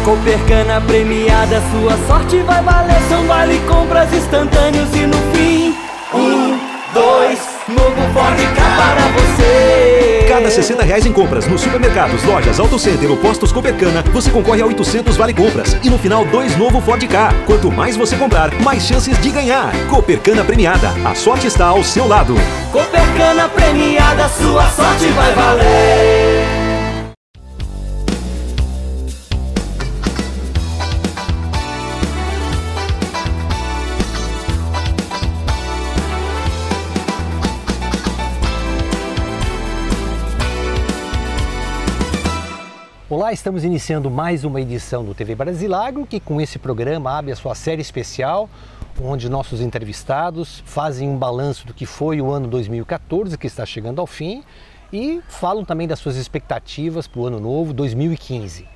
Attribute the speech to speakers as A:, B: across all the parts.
A: Copercana premiada, sua sorte vai valer. São vale compras instantâneos e no fim 1, 2, novo Ford Ka para você.
B: Cada R$60 em compras nos supermercados, lojas, Auto Center ou postos Copercana, você concorre a 800 vale compras. E no final, 2 novo Ford Ka. Quanto mais você comprar, mais chances de ganhar. Copercana premiada, a sorte está ao seu lado.
A: Copercana premiada, sua sorte vai valer.
C: Olá, estamos iniciando mais uma edição do TV Brasilagro, que com esse programa abre a sua série especial, onde nossos entrevistados fazem um balanço do que foi o ano 2014, que está chegando ao fim, e falam também das suas expectativas para o ano novo, 2015.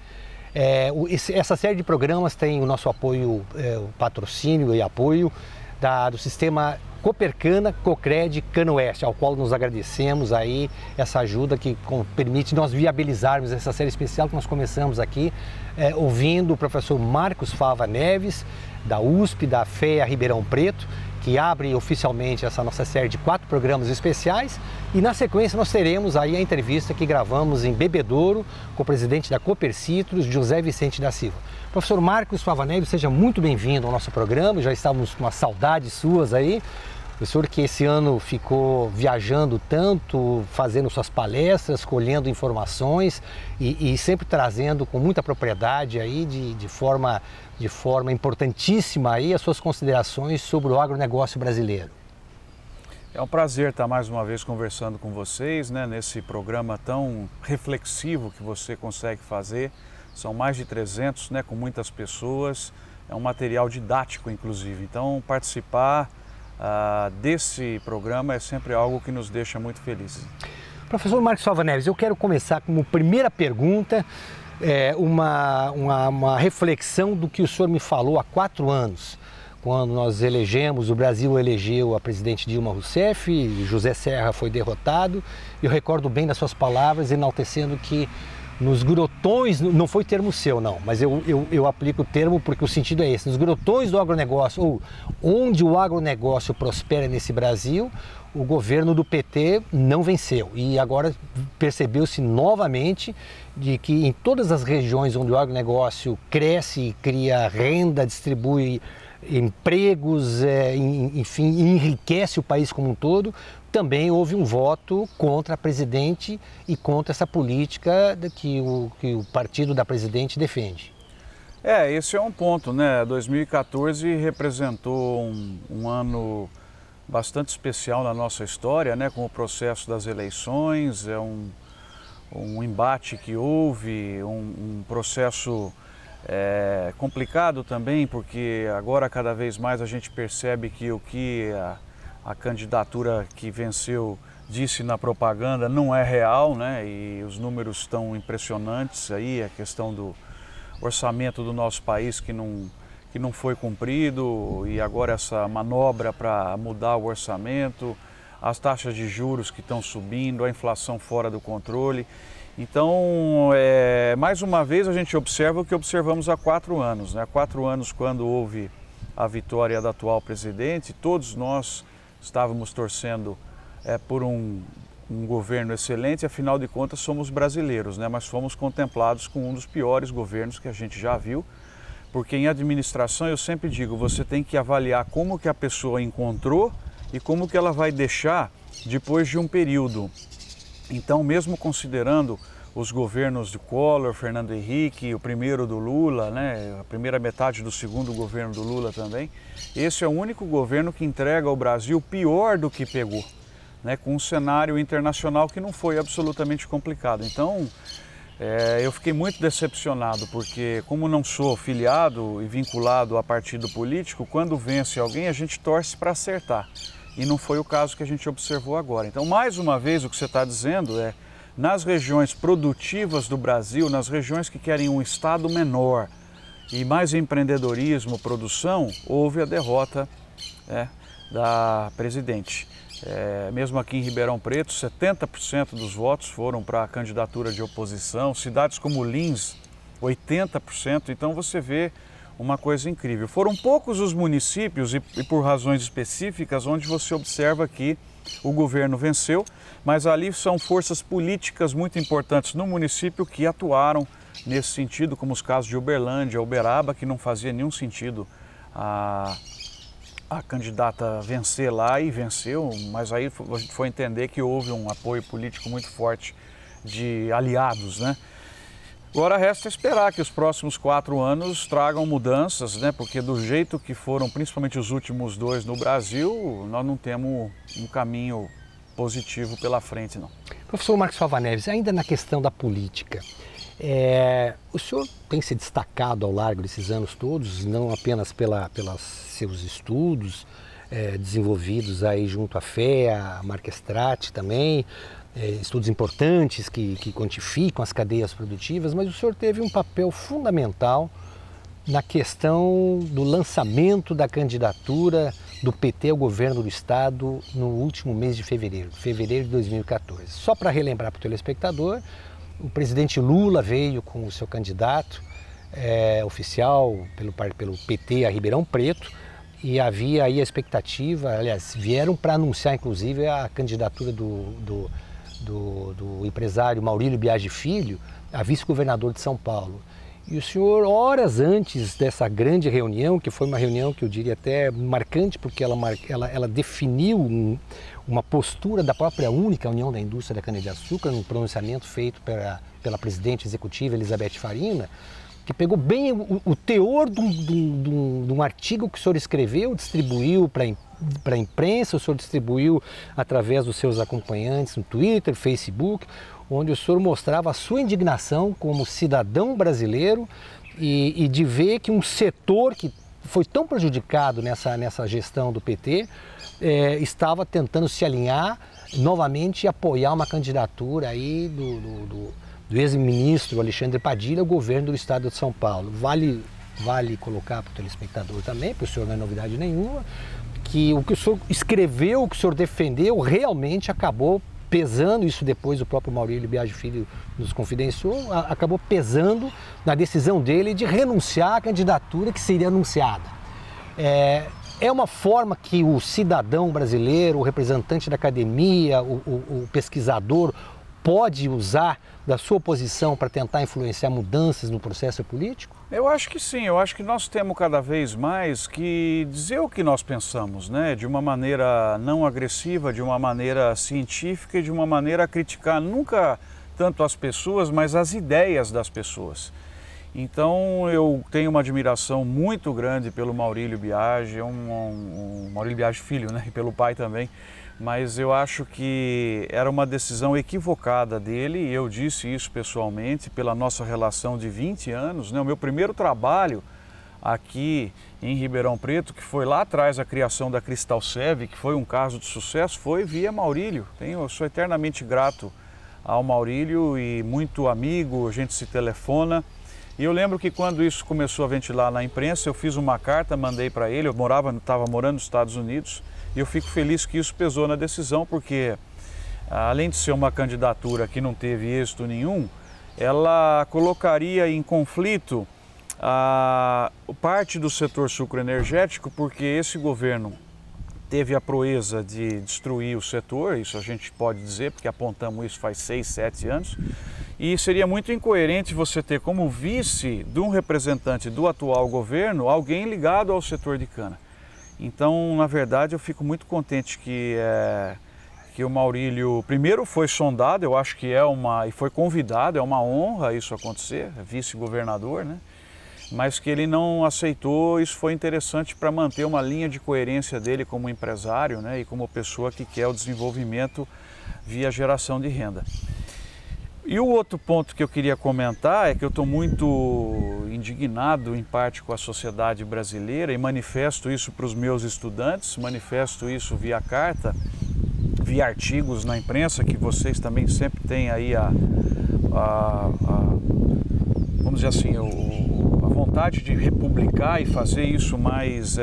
C: Essa série de programas tem o nosso apoio, o patrocínio e apoio do sistema Copercana, Cocred, Canoeste, ao qual nos agradecemos aí essa ajuda que permite nós viabilizarmos essa série especial que nós começamos aqui ouvindo o professor Marcos Fava Neves, da USP, da FEA Ribeirão Preto, que abre oficialmente essa nossa série de 4 programas especiais, e na sequência nós teremos aí a entrevista que gravamos em Bebedouro com o presidente da Copercitros, José Vicente da Silva. Professor Marcos Fava Neves, seja muito bem-vindo ao nosso programa, já estávamos com uma saudade suas aí. O senhor que esse ano ficou viajando tanto, fazendo suas palestras, colhendo informações e sempre trazendo com muita propriedade aí, de forma importantíssima aí, as suas considerações sobre o agronegócio brasileiro.
D: É um prazer estar mais uma vez conversando com vocês, né, nesse programa tão reflexivo que você consegue fazer. São mais de 300, né, com muitas pessoas, é um material didático inclusive, então participar desse programa é sempre algo que nos deixa muito felizes.
C: Professor Marcos Fava Neves, eu quero começar como primeira pergunta, uma reflexão do que o senhor me falou há 4 anos, quando nós elegemos, o Brasil elegeu a presidente Dilma Rousseff, José Serra foi derrotado. Eu recordo bem das suas palavras, enaltecendo que nos grotões, não foi termo seu não, mas eu aplico o termo porque o sentido é esse, nos grotões do agronegócio, ou onde o agronegócio prospera nesse Brasil, o governo do PT não venceu. E agora percebeu-se novamente de que em todas as regiões onde o agronegócio cresce, cria renda, distribui empregos, enfim, enriquece o país como um todo, também houve um voto contra a presidente e contra essa política que o partido da presidente defende.
D: Esse é um ponto, né? 2014 representou um ano bastante especial na nossa história, né? Com o processo das eleições, um embate que houve, um processo complicado também, porque agora cada vez mais a gente percebe que o que a candidatura que venceu disse na propaganda não é real, né? E os números estão impressionantes aí, a questão do orçamento do nosso país que não foi cumprido, e agora essa manobra para mudar o orçamento, as taxas de juros que estão subindo, a inflação fora do controle. Então, mais uma vez a gente observa o que observamos há 4 anos, né? Há 4 anos, quando houve a vitória da atual presidente, todos nós estávamos torcendo por um governo excelente, afinal de contas somos brasileiros, né? Mas fomos contemplados com um dos piores governos que a gente já viu, porque em administração eu sempre digo, você tem que avaliar como que a pessoa encontrou e como que ela vai deixar depois de um período. Então, mesmo considerando os governos de Collor, Fernando Henrique, o primeiro do Lula, né, a primeira metade do segundo governo do Lula também, esse é o único governo que entrega ao Brasil pior do que pegou, né, com um cenário internacional que não foi absolutamente complicado. Então, eu fiquei muito decepcionado, porque como não sou filiado e vinculado a partido político, quando vence alguém a gente torce para acertar. E não foi o caso que a gente observou agora. Então, mais uma vez, o que você está dizendo nas regiões produtivas do Brasil, nas regiões que querem um Estado menor e mais empreendedorismo, produção, houve a derrota da presidente. Mesmo aqui em Ribeirão Preto, 70% dos votos foram para a candidatura de oposição. Cidades como Lins, 80%, então você vê uma coisa incrível. Foram poucos os municípios e por razões específicas onde você observa que o governo venceu, mas ali são forças políticas muito importantes no município que atuaram nesse sentido, como os casos de Uberlândia, Uberaba, que não fazia nenhum sentido a candidata vencer lá e venceu, mas aí a gente foi entender que houve um apoio político muito forte de aliados, né? Agora resta esperar que os próximos 4 anos tragam mudanças, né? Porque do jeito que foram, principalmente os últimos 2 no Brasil, nós não temos um caminho positivo pela frente, não.
C: Professor Marcos Fava Neves, ainda na questão da política, o senhor tem se destacado ao largo desses anos todos, não apenas pelos seus estudos desenvolvidos aí junto à FEA, a Marquestrate também, estudos importantes que quantificam as cadeias produtivas, mas o senhor teve um papel fundamental na questão do lançamento da candidatura do PT ao governo do Estado no último mês de fevereiro de 2014. Só para relembrar para o telespectador, o presidente Lula veio com o seu candidato oficial pelo PT a Ribeirão Preto e havia aí a expectativa, aliás, vieram para anunciar inclusive a candidatura do empresário Maurílio Biagi Filho a vice-governador de São Paulo. E o senhor, horas antes dessa grande reunião, que foi uma reunião que eu diria até marcante, porque ela definiu uma postura da própria única União da Indústria da Cana-de-Açúcar, num pronunciamento feito pela presidente executiva Elizabeth Farina, que pegou bem o teor de um artigo que o senhor escreveu, distribuiu para a imprensa, o senhor distribuiu através dos seus acompanhantes no Twitter, Facebook, onde o senhor mostrava a sua indignação como cidadão brasileiro e de ver que um setor que foi tão prejudicado nessa gestão do PT estava tentando se alinhar novamente e apoiar uma candidatura aí do ex-ministro Alexandre Padilha ao governo do Estado de São Paulo. Vale colocar para o telespectador também, para o senhor não é novidade nenhuma, que o que o senhor escreveu, o que o senhor defendeu, realmente acabou pesando, isso depois o próprio Maurílio Biagi Filho nos confidenciou, acabou pesando na decisão dele de renunciar à candidatura que seria anunciada. É uma forma que o cidadão brasileiro, o representante da academia, o pesquisador, pode usar da sua posição para tentar influenciar mudanças no processo político?
D: Eu acho que sim, eu acho que nós temos cada vez mais que dizer o que nós pensamos, né? De uma maneira não agressiva, de uma maneira científica e de uma maneira a criticar nunca tanto as pessoas, mas as ideias das pessoas. Então eu tenho uma admiração muito grande pelo Maurílio Biagi, Maurílio Biagi Filho, né? E pelo pai também. Mas eu acho que era uma decisão equivocada dele, e eu disse isso pessoalmente, pela nossa relação de 20 anos, né? O meu primeiro trabalho aqui em Ribeirão Preto, que foi lá atrás a criação da Cristal Sev, que foi um caso de sucesso, foi via Maurílio. Eu sou eternamente grato ao Maurílio e muito amigo, a gente se telefona. E eu lembro que quando isso começou a ventilar na imprensa, eu fiz uma carta, mandei para ele, eu estava morando nos Estados Unidos, e eu fico feliz que isso pesou na decisão, porque além de ser uma candidatura que não teve êxito nenhum, ela colocaria em conflito parte do setor sucroenergético, porque esse governo teve a proeza de destruir o setor, isso a gente pode dizer, porque apontamos isso faz 6, 7 anos, e seria muito incoerente você ter como vice de um representante do atual governo alguém ligado ao setor de cana. Então, na verdade, eu fico muito contente que o Maurílio, primeiro foi sondado, eu acho que e foi convidado, é uma honra isso acontecer, vice-governador, né? Mas que ele não aceitou, isso foi interessante para manter uma linha de coerência dele como empresário, né? E como pessoa que quer o desenvolvimento via geração de renda. E o outro ponto que eu queria comentar é que eu estou muito indignado, em parte, com a sociedade brasileira e manifesto isso para os meus estudantes, manifesto isso via carta, via artigos na imprensa, que vocês também sempre têm aí vamos dizer assim, a vontade de republicar e fazer isso mais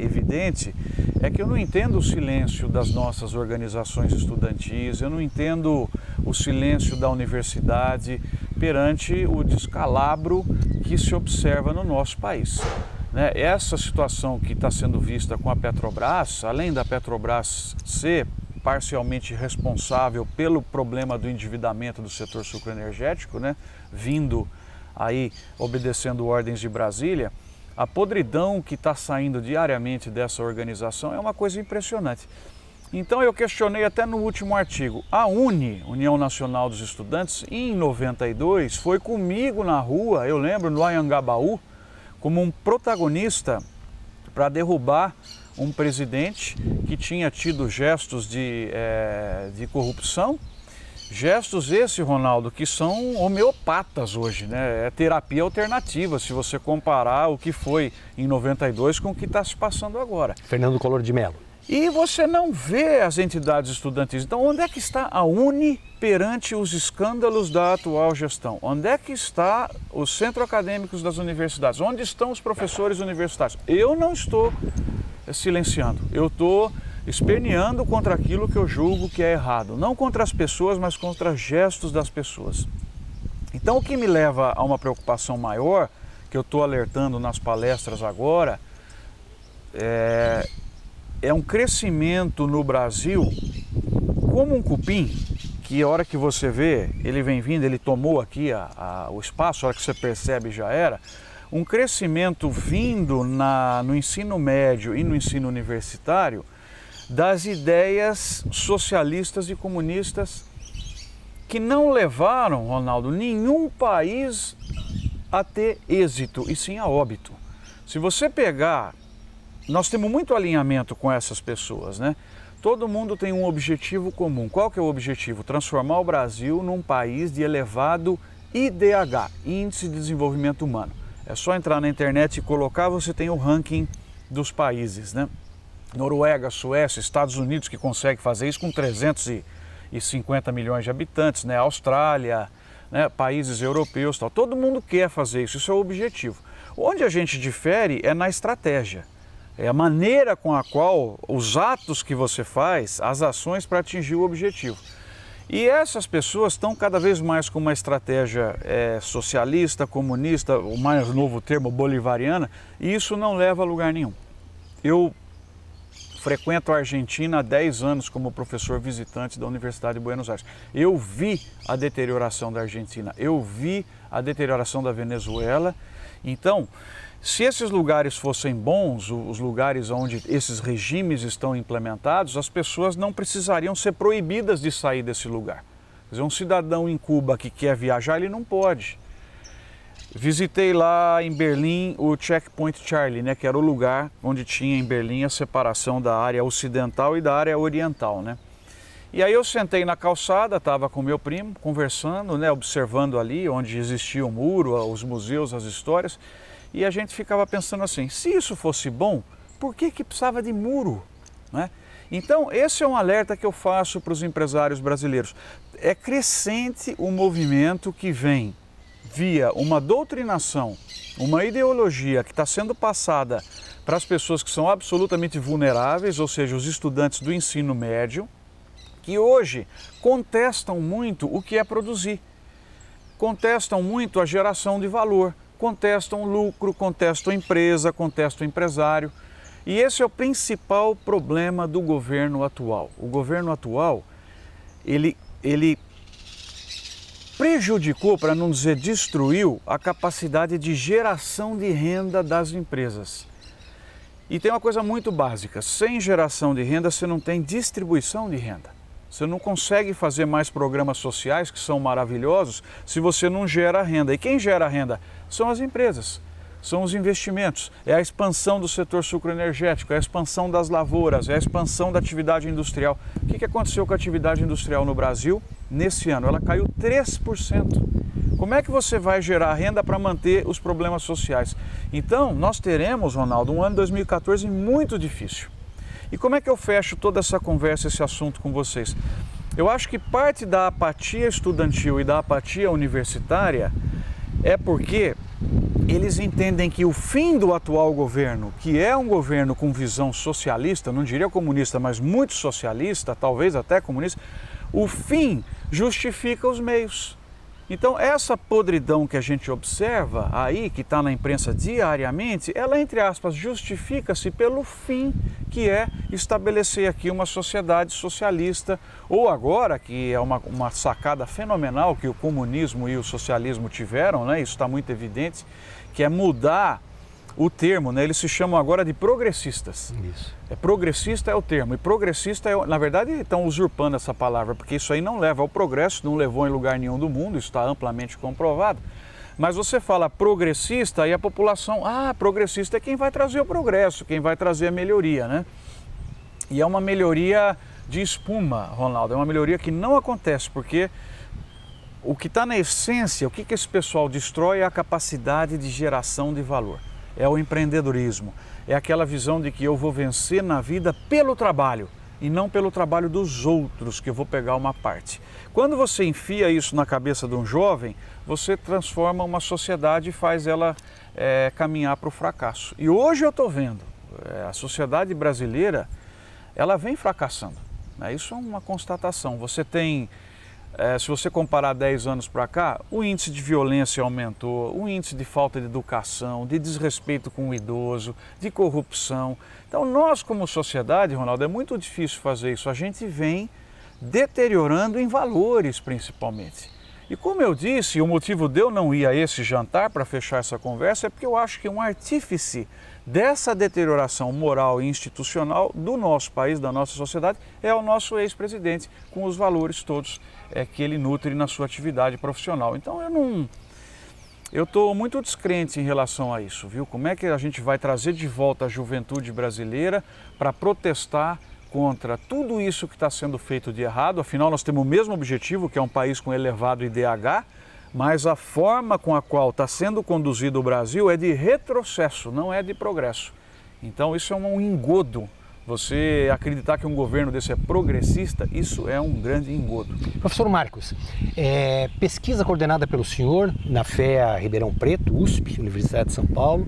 D: evidente, é que eu não entendo o silêncio das nossas organizações estudantis, eu não entendo o silêncio da universidade perante o descalabro que se observa no nosso país. Essa situação que está sendo vista com a Petrobras, além da Petrobras ser parcialmente responsável pelo problema do endividamento do setor sucroenergético, vindo aí obedecendo ordens de Brasília, a podridão que está saindo diariamente dessa organização é uma coisa impressionante. Então eu questionei até no último artigo. A UNE, União Nacional dos Estudantes, em 92, foi comigo na rua, eu lembro, no Anhangabaú, como um protagonista para derrubar um presidente que tinha tido gestos de corrupção, gestos esse, Ronaldo, que são homeopatas hoje, é terapia alternativa, se você comparar o que foi em 92 com o que está se passando agora.
C: Fernando Collor de Mello.
D: E você não vê as entidades estudantis. Então, onde é que está a UNE perante os escândalos da atual gestão? Onde é que está os centros acadêmicos das universidades? Onde estão os professores universitários? Eu não estou silenciando, eu estou esperneando contra aquilo que eu julgo que é errado. Não contra as pessoas, mas contra gestos das pessoas. Então, o que me leva a uma preocupação maior, que eu estou alertando nas palestras agora, é um crescimento no Brasil como um cupim, que a hora que você vê, ele vem vindo, ele tomou aqui o espaço, a hora que você percebe já era, um crescimento vindo no ensino médio e no ensino universitário das ideias socialistas e comunistas que não levaram, Ronaldo, nenhum país a ter êxito, e sim a óbito. Se você pegar, nós temos muito alinhamento com essas pessoas, Todo mundo tem um objetivo comum. Qual que é o objetivo? Transformar o Brasil num país de elevado IDH, Índice de Desenvolvimento Humano. É só entrar na internet e colocar, você tem o ranking dos países, Noruega, Suécia, Estados Unidos, que consegue fazer isso com 350 milhões de habitantes, Austrália, países europeus, tal. Todo mundo quer fazer isso, isso é o objetivo. Onde a gente difere é na estratégia. É a maneira com a qual, os atos que você faz, as ações para atingir o objetivo. E essas pessoas estão cada vez mais com uma estratégia socialista, comunista, o mais novo termo, bolivariana, e isso não leva a lugar nenhum. Eu frequento a Argentina há 10 anos como professor visitante da Universidade de Buenos Aires. Eu vi a deterioração da Argentina, eu vi a deterioração da Venezuela. Então, se esses lugares fossem bons, os lugares onde esses regimes estão implementados, as pessoas não precisariam ser proibidas de sair desse lugar. Quer dizer, um cidadão em Cuba que quer viajar, ele não pode. Visitei lá em Berlim o Checkpoint Charlie, que era o lugar onde tinha em Berlim a separação da área ocidental e da área oriental, E aí eu sentei na calçada, estava com meu primo, conversando, observando ali onde existia o muro, os museus, as histórias. E a gente ficava pensando assim, se isso fosse bom, por que precisava de muro? Então, esse é um alerta que eu faço para os empresários brasileiros. É crescente o movimento que vem via uma doutrinação, uma ideologia que está sendo passada para as pessoas que são absolutamente vulneráveis, ou seja, os estudantes do ensino médio, que hoje contestam muito o que é produzir, contestam muito a geração de valor, contestam o lucro, contestam a empresa, contestam o empresário. E esse é o principal problema do governo atual. O governo atual, ele prejudicou, para não dizer destruiu, a capacidade de geração de renda das empresas. E tem uma coisa muito básica, sem geração de renda você não tem distribuição de renda. Você não consegue fazer mais programas sociais, que são maravilhosos, se você não gera renda. E quem gera renda? São as empresas, são os investimentos, é a expansão do setor sucroenergético, é a expansão das lavouras, é a expansão da atividade industrial. O que aconteceu com a atividade industrial no Brasil nesse ano? Ela caiu 3%. Como é que você vai gerar renda para manter os problemas sociais? Então, nós teremos, Ronaldo, um ano 2014 muito difícil. E como é que eu fecho toda essa conversa, esse assunto com vocês? Eu acho que parte da apatia estudantil e da apatia universitária é porque eles entendem que o fim do atual governo, que é um governo com visão socialista, não diria comunista, mas muito socialista, talvez até comunista, o fim justifica os meios. Então essa podridão que a gente observa aí, que está na imprensa diariamente, ela, entre aspas, justifica-se pelo fim que é estabelecer aqui uma sociedade socialista, ou agora, que é uma sacada fenomenal que o comunismo e o socialismo tiveram, né? Isso está muito evidente, que é mudar o termo, né? Eles se chamam agora de progressistas.
C: Isso.
D: Progressista é o termo, e progressista, na verdade, estão usurpando essa palavra, porque isso aí não leva ao progresso, não levou em lugar nenhum do mundo, isso está amplamente comprovado. Mas você fala progressista e a população, progressista é quem vai trazer o progresso, quem vai trazer a melhoria, né? E é uma melhoria de espuma, Ronaldo, é uma melhoria que não acontece, porque o que está na essência, o que esse pessoal destrói é a capacidade de geração de valor. É o empreendedorismo, é aquela visão de que eu vou vencer na vida pelo trabalho e não pelo trabalho dos outros, que eu vou pegar uma parte. Quando você enfia isso na cabeça de um jovem, você transforma uma sociedade e faz ela caminhar para o fracasso. E hoje eu estou vendo, a sociedade brasileira, ela vem fracassando, né? Isso é uma constatação. Você tem... se você comparar 10 anos para cá, o índice de violência aumentou, o índice de falta de educação, de desrespeito com o idoso, de corrupção. Então nós como sociedade, Ronaldo, é muito difícil fazer isso. A gente vem deteriorando em valores principalmente. E como eu disse, o motivo de eu não ir a esse jantar para fechar essa conversa é porque eu acho que um artífice dessa deterioração moral e institucional do nosso país, da nossa sociedade, é o nosso ex-presidente, com os valores todos que ele nutre na sua atividade profissional. Então eu estou muito descrente em relação a isso, viu? Como é que a gente vai trazer de volta a juventude brasileira para protestar contra tudo isso que está sendo feito de errado? Afinal, nós temos o mesmo objetivo, que é um país com elevado IDH, mas a forma com a qual está sendo conduzido o Brasil é de retrocesso, não é de progresso. Então isso é um engodo. Você acreditar que um governo desse é progressista, isso é um grande engodo.
C: Professor Marcos, pesquisa coordenada pelo senhor na FEA Ribeirão Preto, USP, Universidade de São Paulo,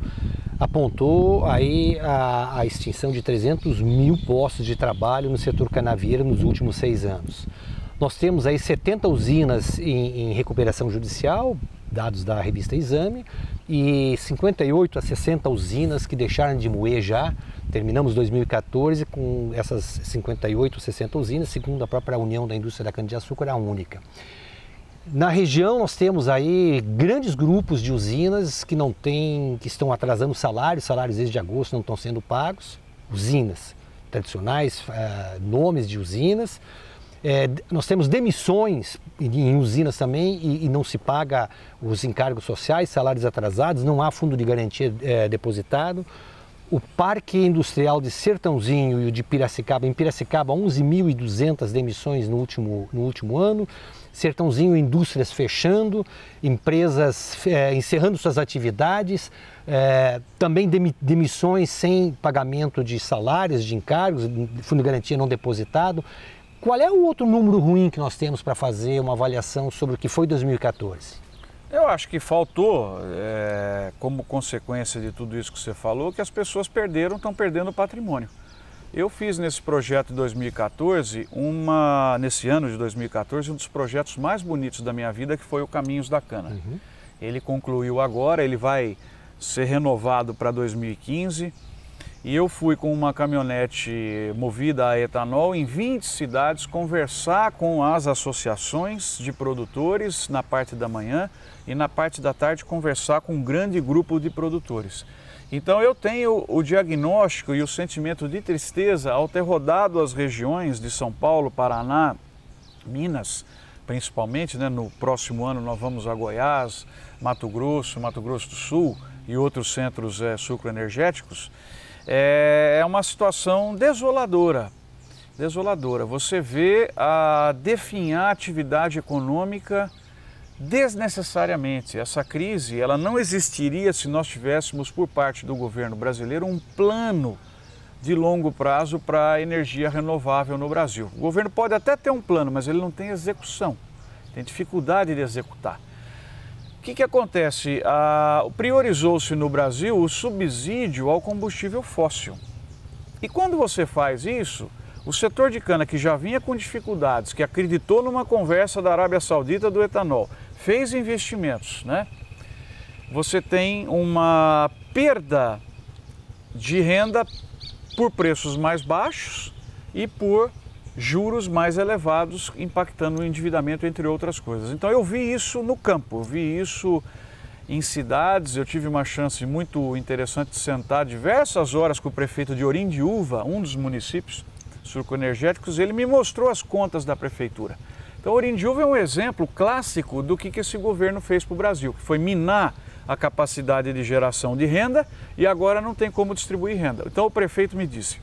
C: apontou aí a extinção de 300 mil postos de trabalho no setor canavieiro nos últimos 6 anos. Nós temos aí 70 usinas em recuperação judicial, dados da revista Exame, e 58 a 60 usinas que deixaram de moer já. Terminamos 2014 com essas 58 a 60 usinas, segundo a própria União da Indústria da Cana-de-Açúcar, a única. Na região nós temos aí grandes grupos de usinas que estão atrasando salários desde agosto não estão sendo pagos, usinas tradicionais, nomes de usinas. Nós temos demissões em usinas também e não se paga os encargos sociais, salários atrasados, não há fundo de garantia depositado. O Parque Industrial de Sertãozinho e o de Piracicaba, em Piracicaba 11.200 demissões no último ano, Sertãozinho indústrias fechando, empresas encerrando suas atividades, também demissões sem pagamento de salários, de encargos, fundo de garantia não depositado. Qual é o outro número ruim que nós temos para fazer uma avaliação sobre o que foi 2014?
D: Eu acho que faltou, como consequência de tudo isso que você falou, que as pessoas estão perdendo patrimônio. Eu fiz nesse projeto de 2014, nesse ano de 2014, um dos projetos mais bonitos da minha vida, que foi o Caminhos da Cana. Uhum. Ele concluiu agora, ele vai ser renovado para 2015. E eu fui com uma caminhonete movida a etanol em 20 cidades conversar com as associações de produtores na parte da manhã e na parte da tarde conversar com um grande grupo de produtores. Então eu tenho o diagnóstico e o sentimento de tristeza ao ter rodado as regiões de São Paulo, Paraná, Minas, principalmente, né? No próximo ano nós vamos a Goiás, Mato Grosso do Sul e outros centros sucroenergéticos. É uma situação desoladora. Você vê a definhar a atividade econômica desnecessariamente. Essa crise ela não existiria se nós tivéssemos por parte do governo brasileiro um plano de longo prazo para a energia renovável no Brasil. O governo pode até ter um plano, mas ele não tem execução, tem dificuldade de executar. O que acontece? Priorizou-se no Brasil o subsídio ao combustível fóssil. E quando você faz isso, o setor de cana que já vinha com dificuldades, que acreditou numa conversa da Arábia Saudita do etanol, fez investimentos, né? Você tem uma perda de renda por preços mais baixos e por juros mais elevados, impactando o endividamento, entre outras coisas. Então eu vi isso no campo, eu vi isso em cidades. Eu tive uma chance muito interessante de sentar diversas horas com o prefeito de Orindiúva, um dos municípios sucroenergéticos. Ele me mostrou as contas da prefeitura. Então Orindiúva é um exemplo clássico do que esse governo fez para o Brasil, que foi minar a capacidade de geração de renda e agora não tem como distribuir renda. Então o prefeito me disse,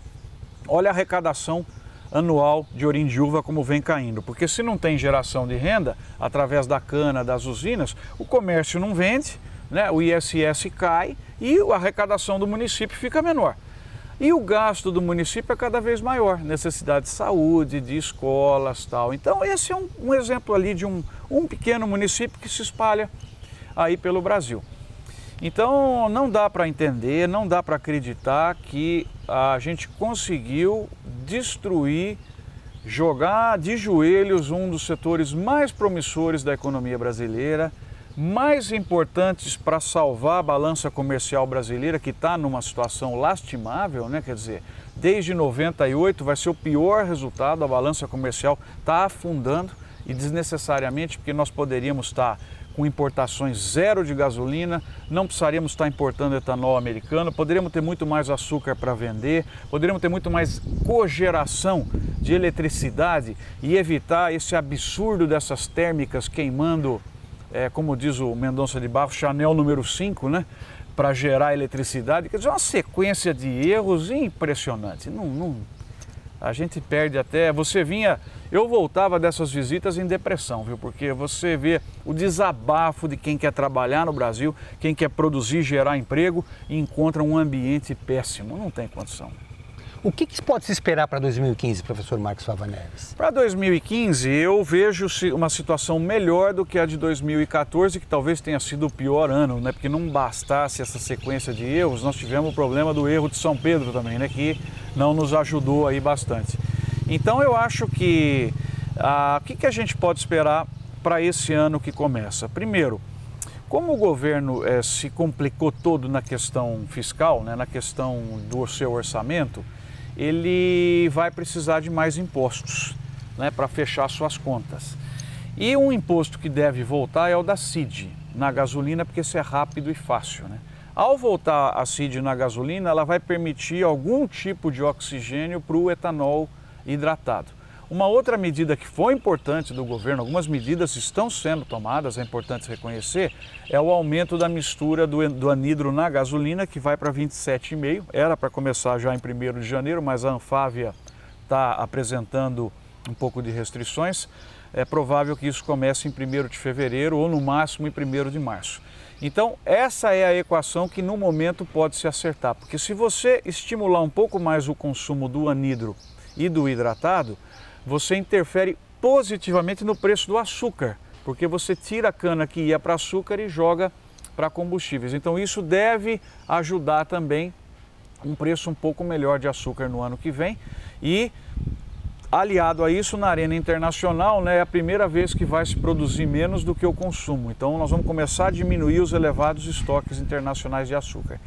D: olha a arrecadação anual de Orindiúva como vem caindo, porque se não tem geração de renda através da cana, das usinas, o comércio não vende, né? O ISS cai e a arrecadação do município fica menor. E o gasto do município é cada vez maior, necessidade de saúde, de escolas, tal. Então esse é um exemplo ali de um pequeno município que se espalha aí pelo Brasil. Então não dá para entender, não dá para acreditar que a gente conseguiu destruir, jogar de joelhos um dos setores mais promissores da economia brasileira, mais importantes para salvar a balança comercial brasileira, que está numa situação lastimável, né? Quer dizer, desde 98 vai ser o pior resultado, a balança comercial está afundando e desnecessariamente, porque nós poderíamos estar com importações zero de gasolina, não precisaríamos estar importando etanol americano, poderíamos ter muito mais açúcar para vender, poderíamos ter muito mais cogeração de eletricidade e evitar esse absurdo dessas térmicas queimando, como diz o Mendonça de Barros, Chanel número 5, né? Para gerar eletricidade. Quer dizer, uma sequência de erros impressionante. A gente perde até... Eu voltava dessas visitas em depressão, viu? Porque você vê o desabafo de quem quer trabalhar no Brasil, quem quer produzir, gerar emprego e encontra um ambiente péssimo. Não tem condição.
C: O que pode se esperar para 2015, professor Marcos Fava Neves?
D: Para 2015, eu vejo uma situação melhor do que a de 2014, que talvez tenha sido o pior ano, né? Porque não bastasse essa sequência de erros, nós tivemos o problema do erro de São Pedro também, né? Que não nos ajudou aí bastante. Então eu acho que o que a gente pode esperar para esse ano que começa? Primeiro, como o governo se complicou todo na questão fiscal, né? Na questão do seu orçamento, ele vai precisar de mais impostos, né, para fechar suas contas. E um imposto que deve voltar é o da CID na gasolina, porque isso é rápido e fácil, né? Ao voltar a CID na gasolina, ela vai permitir algum tipo de oxigênio para o etanol hidratado. Uma outra medida que foi importante do governo, algumas medidas estão sendo tomadas, é importante reconhecer, é o aumento da mistura do anidro na gasolina, que vai para 27,5. Era para começar já em 1º de janeiro, mas a Anfávia está apresentando um pouco de restrições. É provável que isso comece em 1º de fevereiro ou no máximo em 1º de março. Então essa é a equação que no momento pode se acertar, porque se você estimular um pouco mais o consumo do anidro e do hidratado, você interfere positivamente no preço do açúcar, porque você tira a cana que ia para açúcar e joga para combustíveis. Então isso deve ajudar também um preço um pouco melhor de açúcar no ano que vem. E aliado a isso, na arena internacional, né, é a primeira vez que vai se produzir menos do que o consumo. Então nós vamos começar a diminuir os elevados estoques internacionais de açúcar.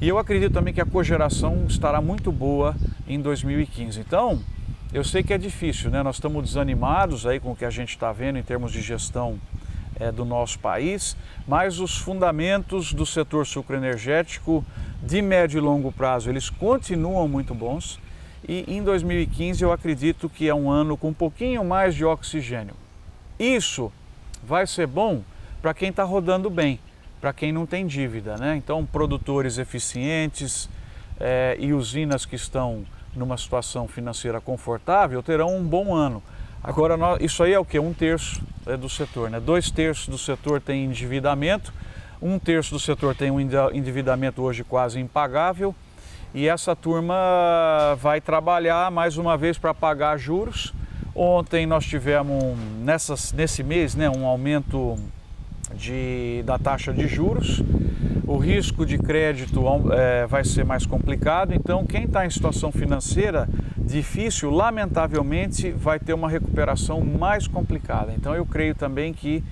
D: E eu acredito também que a cogeração estará muito boa em 2015. Então, eu sei que é difícil, né? Nós estamos desanimados aí com o que a gente está vendo em termos de gestão do nosso país, mas os fundamentos do setor sucroenergético de médio e longo prazo, eles continuam muito bons. E em 2015 eu acredito que é um ano com um pouquinho mais de oxigênio. Isso vai ser bom para quem está rodando bem, para quem não tem dívida, né? Então, produtores eficientes e usinas que estão numa situação financeira confortável terão um bom ano. Agora, isso aí é o quê? 1/3 do setor, né? 2/3 do setor tem endividamento, 1/3 do setor tem um endividamento hoje quase impagável, e essa turma vai trabalhar mais uma vez para pagar juros. Ontem nós tivemos, nesse mês, né, um aumento da taxa de juros. O risco de crédito vai ser mais complicado, então quem está em situação financeira difícil, lamentavelmente, vai ter uma recuperação mais complicada. Então eu creio também que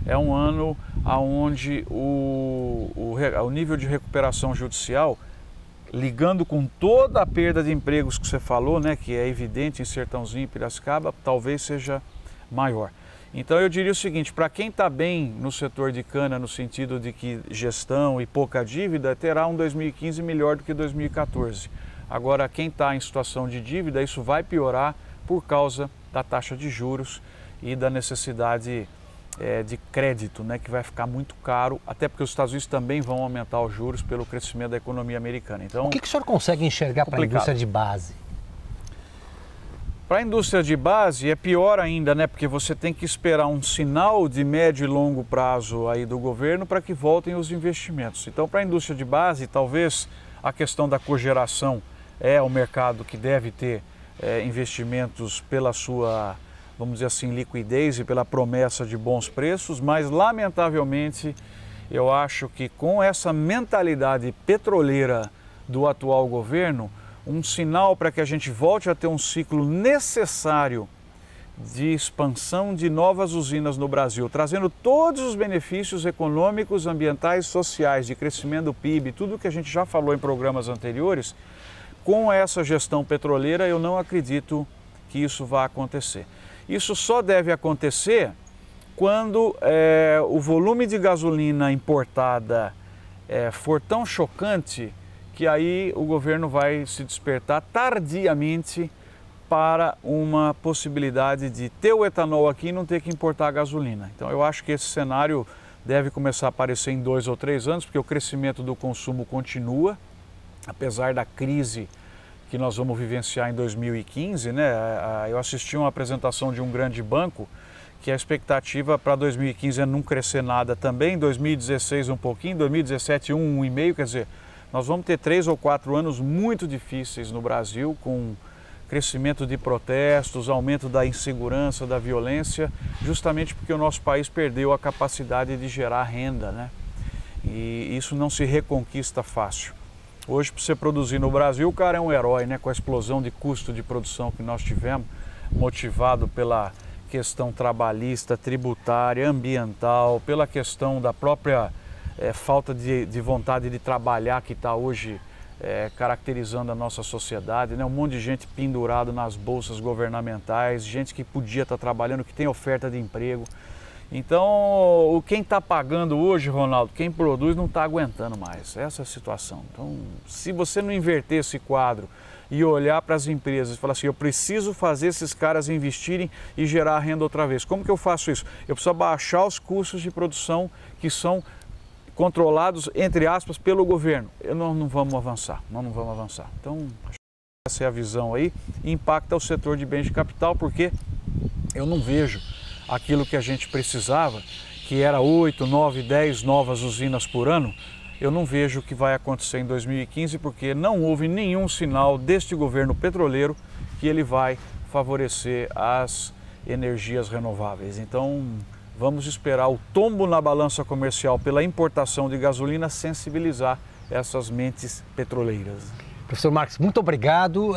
D: é um ano onde o nível de recuperação judicial, ligando com toda a perda de empregos que você falou, né, que é evidente em Sertãozinho e Piracicaba, talvez seja maior. Então eu diria o seguinte, para quem está bem no setor de cana, no sentido de que gestão e pouca dívida, terá um 2015 melhor do que 2014. Agora, quem está em situação de dívida, isso vai piorar por causa da taxa de juros e da necessidade de crédito, né, que vai ficar muito caro, até porque os Estados Unidos também vão aumentar os juros pelo crescimento da economia americana. Então,
C: o que o senhor consegue enxergar para a indústria de base?
D: Para a indústria de base é pior ainda, né, porque você tem que esperar um sinal de médio e longo prazo aí do governo para que voltem os investimentos. Então, para a indústria de base, talvez a questão da cogeração é o mercado que deve ter investimentos pela sua, vamos dizer assim, liquidez e pela promessa de bons preços, mas lamentavelmente eu acho que com essa mentalidade petroleira do atual governo, um sinal para que a gente volte a ter um ciclo necessário de expansão de novas usinas no Brasil, trazendo todos os benefícios econômicos, ambientais, sociais, de crescimento do PIB, tudo que a gente já falou em programas anteriores. Com essa gestão petroleira, eu não acredito que isso vá acontecer. Isso só deve acontecer quando o volume de gasolina importada for tão chocante que aí o governo vai se despertar tardiamente para uma possibilidade de ter o etanol aqui e não ter que importar a gasolina. Então eu acho que esse cenário deve começar a aparecer em 2 ou 3 anos, porque o crescimento do consumo continua, apesar da crise que nós vamos vivenciar em 2015, né? Eu assisti uma apresentação de um grande banco que a expectativa para 2015 é não crescer nada também, 2016 um pouquinho, 2017 1,5, quer dizer, nós vamos ter 3 ou 4 anos muito difíceis no Brasil, com crescimento de protestos, aumento da insegurança, da violência, justamente porque o nosso país perdeu a capacidade de gerar renda, né? E isso não se reconquista fácil. Hoje, para você produzir no Brasil, o cara é um herói, né? Com a explosão de custo de produção que nós tivemos, motivado pela questão trabalhista, tributária, ambiental, pela questão da própria falta de vontade de trabalhar que está hoje caracterizando a nossa sociedade, né? Um monte de gente pendurado nas bolsas governamentais, gente que podia estar trabalhando, que tem oferta de emprego. Então, quem está pagando hoje, Ronaldo, quem produz não está aguentando mais, essa é a situação. Então, se você não inverter esse quadro e olhar para as empresas e falar assim, eu preciso fazer esses caras investirem e gerar renda outra vez. Como que eu faço isso? Eu preciso baixar os custos de produção que são controlados, entre aspas, pelo governo. Nós não vamos avançar, nós não vamos avançar. Então, essa é a visão aí, e impacta o setor de bens de capital, porque eu não vejo aquilo que a gente precisava, que era 8, 9, 10 novas usinas por ano, eu não vejo o que vai acontecer em 2015, porque não houve nenhum sinal deste governo petroleiro que ele vai favorecer as energias renováveis. Então, vamos esperar o tombo na balança comercial pela importação de gasolina sensibilizar essas mentes petroleiras.
C: Professor Marques, muito obrigado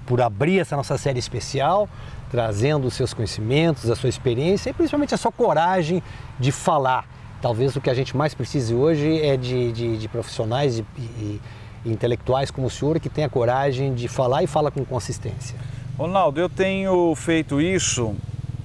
C: por abrir essa nossa série especial, trazendo os seus conhecimentos, a sua experiência e principalmente a sua coragem de falar. Talvez o que a gente mais precise hoje é de profissionais e intelectuais como o senhor, que tem a coragem de falar e fala com consistência.
D: Ronaldo, eu tenho feito isso,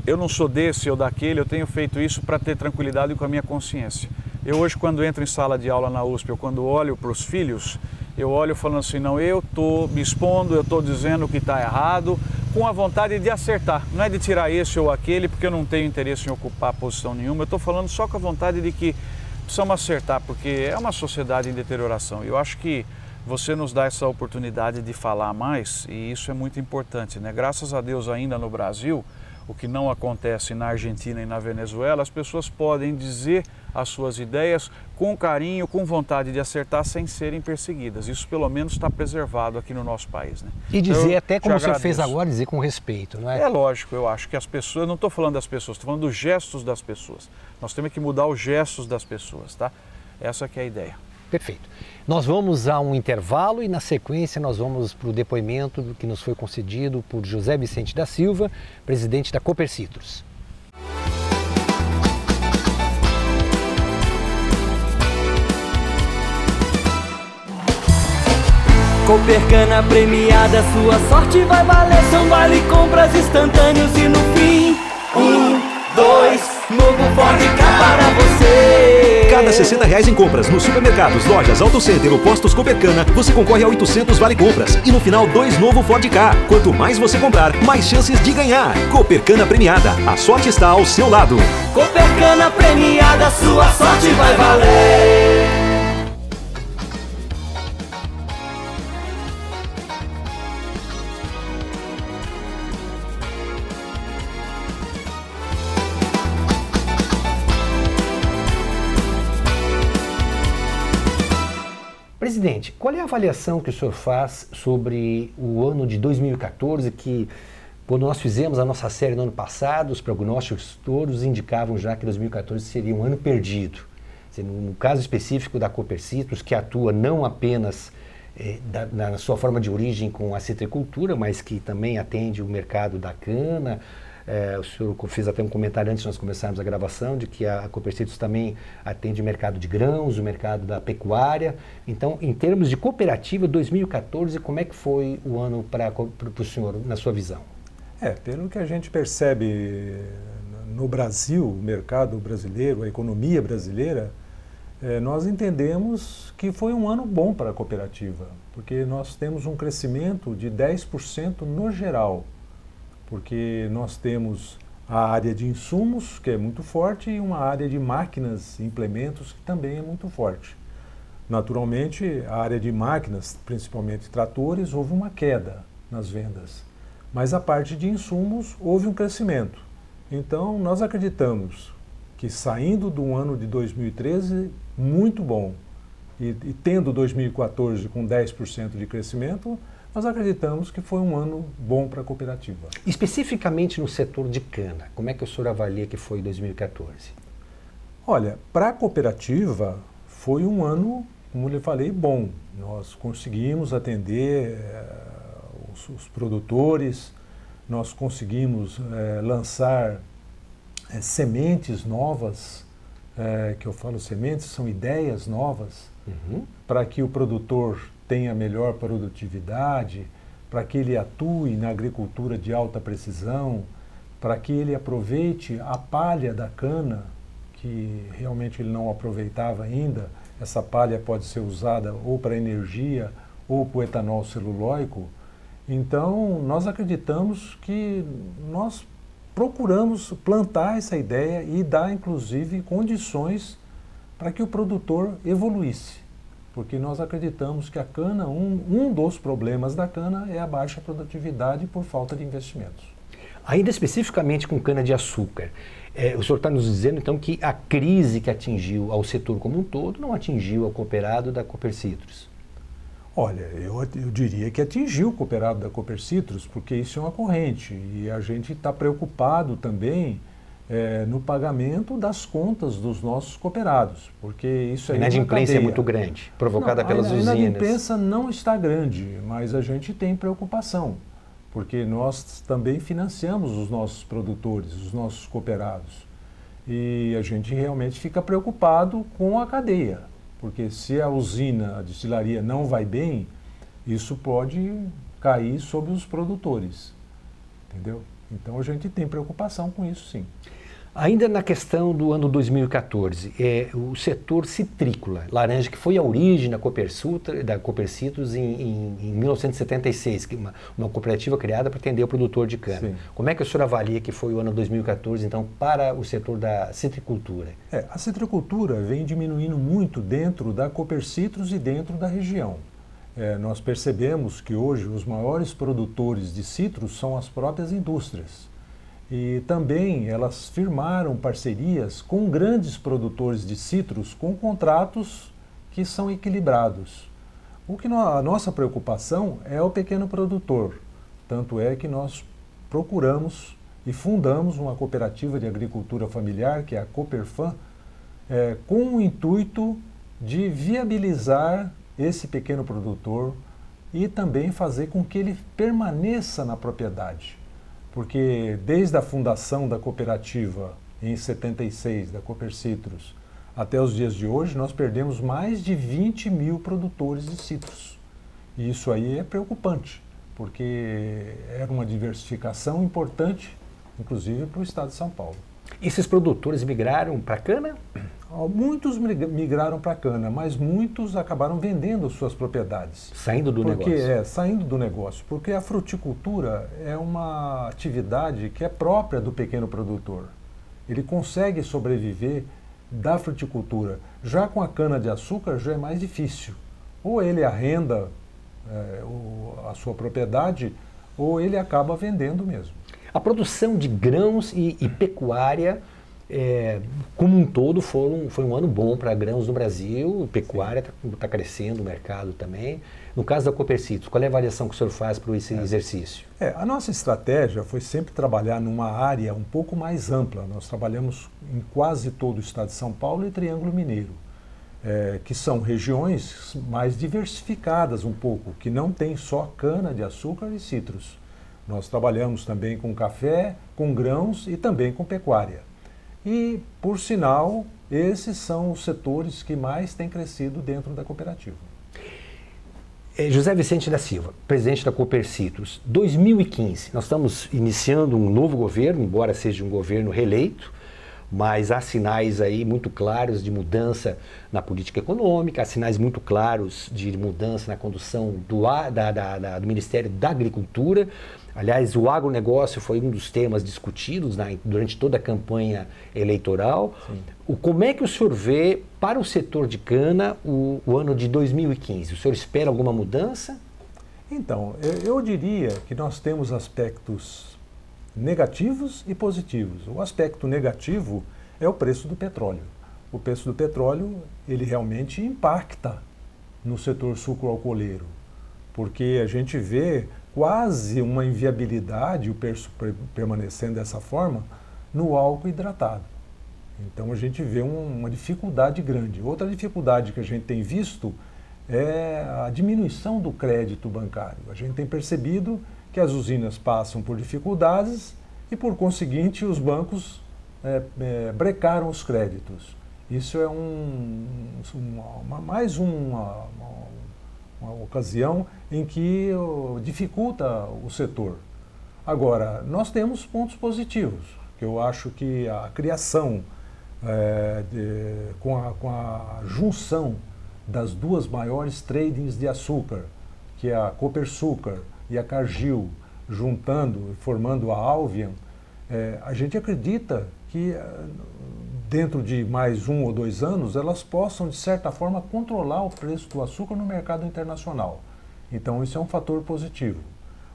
D: eu não sou desse ou daquele, eu tenho feito isso para ter tranquilidade com a minha consciência. Eu hoje, quando entro em sala de aula na USP, ou quando olho para os filhos, eu olho falando assim, não, eu estou me expondo, eu estou dizendo que está errado, com a vontade de acertar. Não é de tirar esse ou aquele, porque eu não tenho interesse em ocupar posição nenhuma. Eu estou falando só com a vontade de que precisamos acertar, porque é uma sociedade em deterioração. Eu acho que você nos dá essa oportunidade de falar mais, e isso é muito importante, né? Graças a Deus, ainda no Brasil, o que não acontece na Argentina e na Venezuela, as pessoas podem dizer as suas ideias com carinho, com vontade de acertar, sem serem perseguidas. Isso pelo menos está preservado aqui no nosso país, né?
C: E dizer até como o senhor fez agora, dizer com respeito, não é?
D: É lógico, eu acho que as pessoas, não estou falando das pessoas, estou falando dos gestos das pessoas. Nós temos que mudar os gestos das pessoas, tá? Essa que é a ideia.
C: Perfeito. Nós vamos a um intervalo e na sequência nós vamos para o depoimento que nos foi concedido por José Vicente da Silva, presidente da Copercitros.
A: Copercana premiada, sua sorte vai valer. São vale compras instantâneos e no fim 1, 2, novo Ford Ka para você.
B: Cada R$60 em compras nos supermercados, lojas, Auto Center ou postos Copercana, você concorre a 800 vale compras e no final 2 novo Ford Ka. Quanto mais você comprar, mais chances de ganhar. Copercana premiada, a sorte está ao seu lado.
A: Copercana premiada, sua sorte vai valer.
C: Presidente, qual é a avaliação que o senhor faz sobre o ano de 2014, que quando nós fizemos a nossa série no ano passado, os prognósticos todos indicavam já que 2014 seria um ano perdido. No caso específico da Copercitrus, que atua não apenas na sua forma de origem com a citricultura, mas que também atende o mercado da cana. O senhor fez até um comentário antes de nós começarmos a gravação, de que a Copercitrus também atende o mercado de grãos, o mercado da pecuária. Então, em termos de cooperativa, 2014, como é que foi o ano para o senhor, na sua visão?
E: Pelo que a gente percebe no Brasil, o mercado brasileiro, a economia brasileira, nós entendemos que foi um ano bom para a cooperativa, porque nós temos um crescimento de 10% no geral. Porque nós temos a área de insumos, que é muito forte, e uma área de máquinas e implementos, que também é muito forte. Naturalmente, a área de máquinas, principalmente tratores, houve uma queda nas vendas. Mas a parte de insumos, houve um crescimento. Então, nós acreditamos que saindo do ano de 2013, muito bom, e tendo 2014 com 10% de crescimento, nós acreditamos que foi um ano bom para a cooperativa.
C: Especificamente no setor de cana, como é que o senhor avalia que foi 2014?
E: Olha, para a cooperativa foi um ano, como eu lhe falei, bom. Nós conseguimos atender os produtores, nós conseguimos lançar sementes novas, que eu falo sementes, são ideias novas, para que o produtor tenha melhor produtividade, para que ele atue na agricultura de alta precisão, para que ele aproveite a palha da cana, que realmente ele não aproveitava ainda. Essa palha pode ser usada ou para energia ou para o etanol celulóico. Então, nós acreditamos que nós procuramos plantar essa ideia e dar, inclusive, condições para que o produtor evoluísse. Porque nós acreditamos que a cana, um dos problemas da cana é a baixa produtividade por falta de investimentos.
C: Ainda especificamente com cana-de-açúcar, o senhor está nos dizendo então que a crise que atingiu ao setor como um todo não atingiu ao cooperado da Copercitrus?
E: Olha, eu diria que atingiu o cooperado da Copercitrus, porque isso é uma corrente e a gente está preocupado também no pagamento das contas dos nossos cooperados, porque isso
C: é uma inadimplência é muito grande, provocada pelas usinas.
E: A inadimplência não está grande, mas a gente tem preocupação, porque nós também financiamos os nossos produtores, os nossos cooperados, e a gente realmente fica preocupado com a cadeia, porque se a usina, a destilaria não vai bem, isso pode cair sobre os produtores, entendeu? Então a gente tem preocupação com isso, sim.
C: Ainda na questão do ano 2014, o setor citrícola, laranja, que foi a origem da Copercitrus em 1976, que uma cooperativa criada para atender o produtor de cana. Sim. Como é que o senhor avalia que foi o ano 2014, então, para o setor da citricultura?
E: A citricultura vem diminuindo muito dentro da Copercitrus e dentro da região. Nós percebemos que hoje os maiores produtores de citros são as próprias indústrias. E também elas firmaram parcerias com grandes produtores de citros com contratos que são equilibrados. A nossa preocupação é o pequeno produtor. Tanto é que nós procuramos e fundamos uma cooperativa de agricultura familiar, que é a Coperfam, com o intuito de viabilizar esse pequeno produtor e também fazer com que ele permaneça na propriedade. Porque desde a fundação da cooperativa em 76, da Copercitrus, até os dias de hoje, nós perdemos mais de 20 mil produtores de citros. E isso aí é preocupante, porque era uma diversificação importante, inclusive para o estado de São Paulo.
C: Esses produtores migraram para a cana?
E: Muitos migraram para a cana, mas muitos acabaram vendendo suas propriedades.
C: Saindo do negócio.
E: Saindo do negócio, porque a fruticultura é uma atividade que é própria do pequeno produtor. Ele consegue sobreviver da fruticultura. Já com a cana-de-açúcar já é mais difícil. Ou ele arrenda a sua propriedade, ou ele acaba vendendo mesmo.
C: A produção de grãos e pecuária, como um todo, foi um ano bom para grãos no Brasil. Pecuária está crescendo, o mercado também. No caso da Copercitos, qual é a avaliação que o senhor faz para esse exercício?
E: A nossa estratégia foi sempre trabalhar numa área um pouco mais ampla. Nós trabalhamos em quase todo o estado de São Paulo e Triângulo Mineiro, que são regiões mais diversificadas um pouco, que não tem só cana-de-açúcar e citros. Nós trabalhamos também com café, com grãos e também com pecuária. E, por sinal, esses são os setores que mais têm crescido dentro da cooperativa.
C: José Vicente da Silva, presidente da Copercitos, 2015, nós estamos iniciando um novo governo, embora seja um governo reeleito, mas há sinais aí muito claros de mudança na política econômica, há sinais muito claros de mudança na condução do Ministério da Agricultura. Aliás, o agronegócio foi um dos temas discutidos durante toda a campanha eleitoral. Como é que o senhor vê para o setor de cana o ano de 2015? O senhor espera alguma mudança?
E: Então, eu diria que nós temos aspectos negativos e positivos. O aspecto negativo é o preço do petróleo. O preço do petróleo, ele realmente impacta no setor sucroalcooleiro, porque a gente vê quase uma inviabilidade, o preço permanecendo dessa forma, no álcool hidratado. Então a gente vê uma dificuldade grande. Outra dificuldade que a gente tem visto é a diminuição do crédito bancário. A gente tem percebido que as usinas passam por dificuldades e, por conseguinte, os bancos brecaram os créditos. Isso é mais uma ocasião em que dificulta o setor. Agora, nós temos pontos positivos, que eu acho que a criação, com a junção das duas maiores tradings de açúcar, que é a Copersucar e a Cargill, juntando e formando a Alvian, a gente acredita que dentro de mais 1 ou 2 anos elas possam, de certa forma, controlar o preço do açúcar no mercado internacional. Então isso é um fator positivo.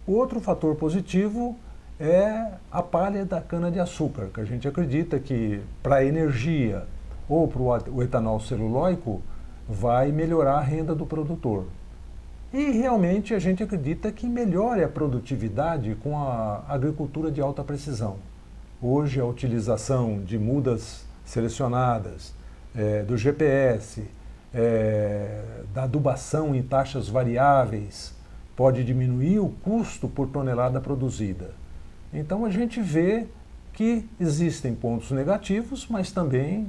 E: O outro fator positivo é a palha da cana-de-açúcar, que a gente acredita que para a energia ou para o etanol celulóico vai melhorar a renda do produtor. E realmente a gente acredita que melhore a produtividade com a agricultura de alta precisão. Hoje a utilização de mudas selecionadas, do GPS, da adubação em taxas variáveis, pode diminuir o custo por tonelada produzida. Então a gente vê que existem pontos negativos, mas também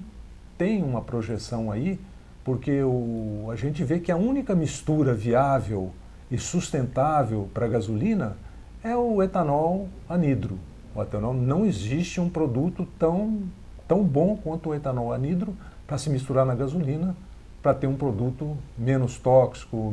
E: tem uma projeção aí, porque a gente vê que a única mistura viável e sustentável para a gasolina é o etanol anidro. O etanol, não existe um produto tão bom quanto o etanol anidro para se misturar na gasolina, para ter um produto menos tóxico,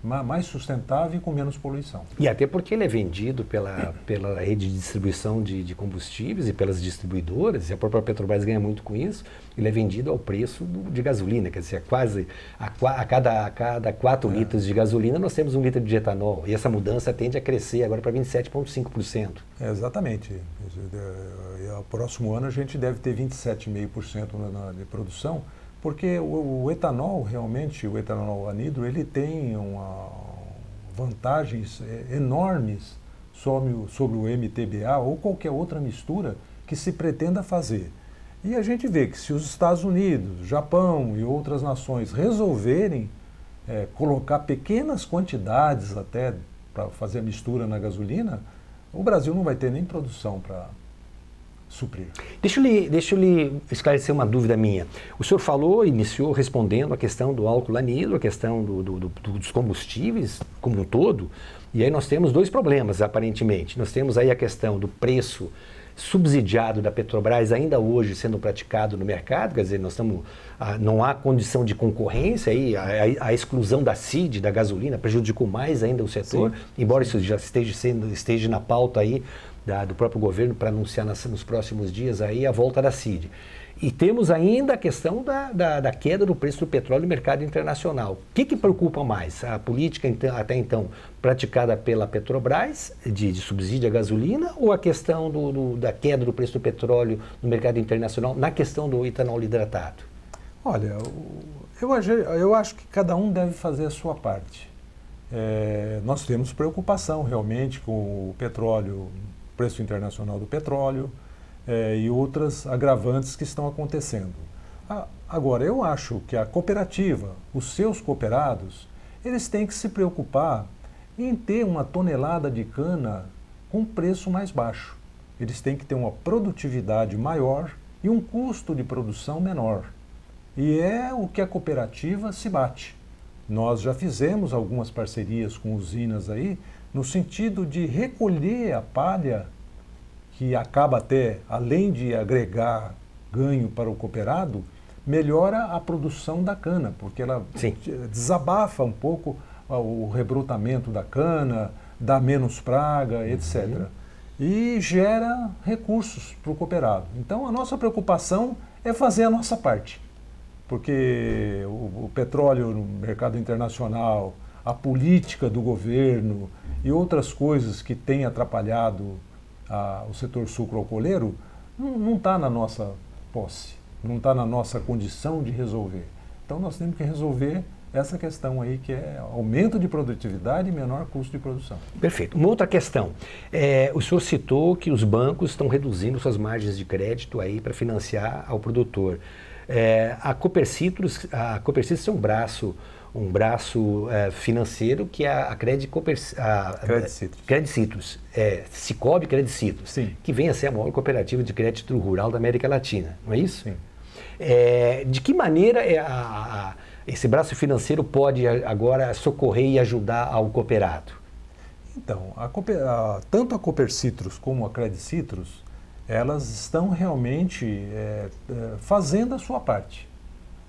E: mais sustentável e com menos poluição.
C: E até porque ele é vendido pela rede de distribuição de combustíveis e pelas distribuidoras, e a própria Petrobras ganha muito com isso, ele é vendido ao preço de gasolina, quer dizer, quase a cada 4 litros de gasolina nós temos 1 litro de etanol, e essa mudança tende a crescer agora para 27,5%.
E: Exatamente. O próximo ano a gente deve ter 27,5% de produção, porque o etanol, realmente, o etanol anidro, ele tem vantagens enormes sobre o MTBA ou qualquer outra mistura que se pretenda fazer. E a gente vê que se os Estados Unidos, Japão e outras nações resolverem colocar pequenas quantidades até para fazer a mistura na gasolina, o Brasil não vai ter nem produção para suprir.
C: Deixa eu lhe esclarecer uma dúvida minha. O senhor iniciou respondendo a questão do álcool anidro, a questão dos combustíveis como um todo, e aí nós temos dois problemas, aparentemente. Nós temos aí a questão do preço subsidiado da Petrobras ainda hoje sendo praticado no mercado, quer dizer, não há condição de concorrência, aí, a exclusão da CID, da gasolina, prejudicou mais ainda o setor, sim, embora isso já esteja na pauta aí do próprio governo para anunciar nos próximos dias aí a volta da CID. E temos ainda a questão da queda do preço do petróleo no mercado internacional. O que preocupa mais? A política até então praticada pela Petrobras de subsídio à gasolina ou a questão da queda do preço do petróleo no mercado internacional na questão do etanol hidratado?
E: Olha, eu acho que cada um deve fazer a sua parte. Nós temos preocupação realmente com o petróleo, preço internacional do petróleo, e outras agravantes que estão acontecendo. Agora, eu acho que a cooperativa, os seus cooperados, eles têm que se preocupar em ter uma tonelada de cana com preço mais baixo. Eles têm que ter uma produtividade maior e um custo de produção menor. E é o que a cooperativa se bate. Nós já fizemos algumas parcerias com usinas aí, no sentido de recolher a palha, que acaba até, além de agregar ganho para o cooperado, melhora a produção da cana, porque ela sim, desabafa um pouco o rebrotamento da cana, dá menos praga, etc. E gera recursos para o cooperado. Então, a nossa preocupação é fazer a nossa parte, porque o petróleo no mercado internacional, a política do governo e outras coisas que têm atrapalhado o setor sucroalcooleiro não está na nossa posse, não está na nossa condição de resolver. Então nós temos que resolver essa questão aí, que é aumento de produtividade e menor custo de produção.
C: Perfeito. Uma outra questão. O senhor citou que os bancos estão reduzindo suas margens de crédito aí para financiar ao produtor. A Copercitrus é um braço financeiro que é a Credicitrus, Cicobi Credicitrus, sim, que vem a ser a maior cooperativa de crédito rural da América Latina, não é isso?
E: Sim.
C: De que maneira esse braço financeiro pode agora socorrer e ajudar ao cooperado?
E: Então, tanto a Copercitrus como a Credicitrus, elas estão realmente fazendo a sua parte.